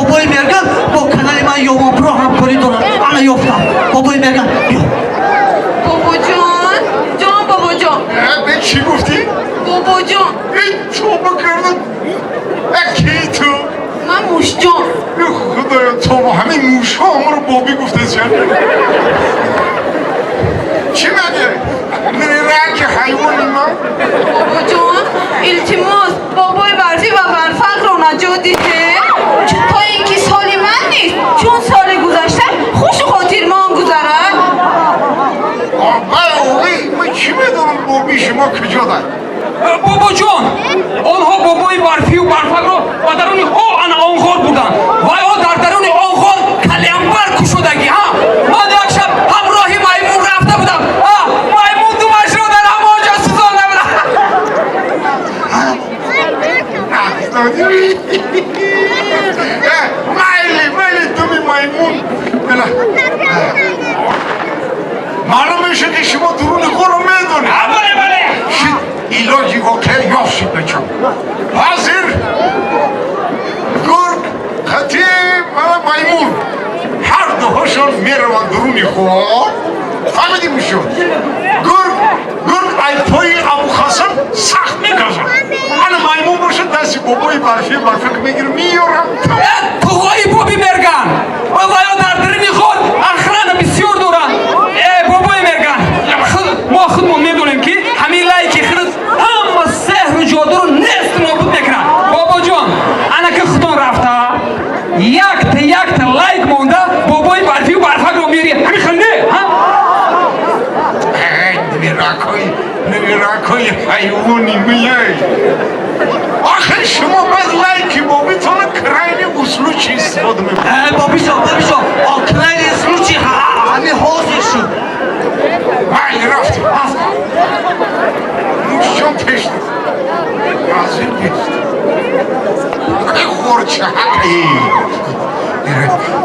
بابای مرگم با کنال من یومان پرو همکاری دارم. انا یافتم بابای مرگم بیا. بابا جان بابا جان. به چی گفتی؟ بابا جان. ای توبه کردم. کی تو؟ من موش جان. خدایا تو با همین موش ها ما رو بابی گفته چند؟ چی مگه؟ میری رنگ حیوانی من؟ بابا جان التماس بابای برفی و برفق رو نجات دیده تا اینکه سالی من نیست چون سال گذشته خوش و خاطر ما گذرد. اولی من چی میدونم بابی شما کجا دارد؟ بابا جان آنها بابای برفی و برفق رو و درون آن آنخور بودن و یا در درون آنخور کلمبر کشودگی ها. من یک شب همراهی میمون رفته بودم میمون دومش رو در همانجا سوزانده بودم. مایلی تومی میمون معلوم میشه که شما درون خور رو میدونی. بله ایلاجی واقعی یافشید بچم حاضر گرگ خطیب و میمون هر دوهاشون میروان درونی خور فهمیدی میشون گرگ ای پای ابو خاسم سخت میگذن انا میمون باشه دستی بابای برفی میگیر میارم توهای بابی مرگن و یا در درونی خود اخران بسیار دورن. بابای مرگن ما خودمون میدونیم که همین لایکی خرد همه سحر و جادو رو نست نابود میکنن. بابا جان انا که خودم رفته یک تا لایک مونده بابای برفی و برفق رو میری همین خنده نمیراکوی حیوانی میای آخه شما باید لایکی بابی تانه کرایلی اصلو چی استفاده میکنه بابی جان کنال اسلو چی همین حاضر شد. مایلی رفتی نوشان پشت حاضر پشت ای خورچه حقی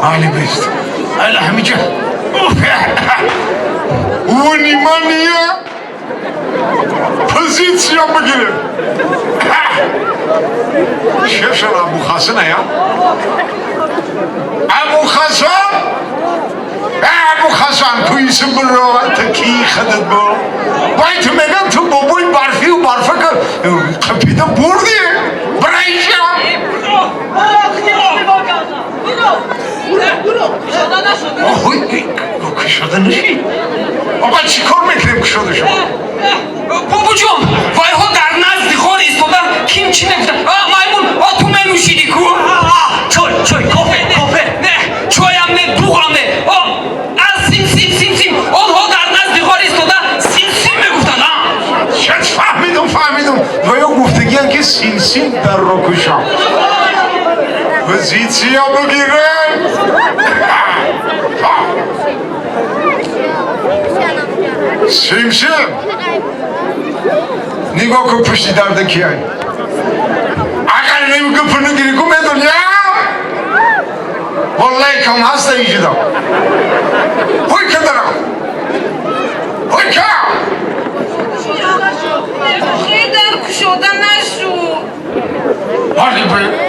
مایلی بشت ایلا همیجه اونی منیه پوزیسیون بگیره شفشن ابو خاسنه یا ابو خاسن تو ایسم بلوان تا کی خدت با باید تو میگم تو بابوی برفی و برفک قپیده بردیه برایشم آهوی کشاده نشی آقا چی کار میکنیم کشاده شما بابا جان وای ها در نزد خود ایستادن کیم چی نگفتن میمون تو منوشیدی کو چای کافه نه چایم نه دوغم نه از سیم آنها در نزد خود ایستادن سیم میگفتن شد فهمیدم و یا گفتگی هم که سین در رو کشم پوزیسیا بگیره سیم نگاه کن پشتی درده کیای اگر نمیگه پنگیری کو میدونیا والله کم هست اینجا هوی که دارم هوی که خیلی در کشاده نشو حالی باید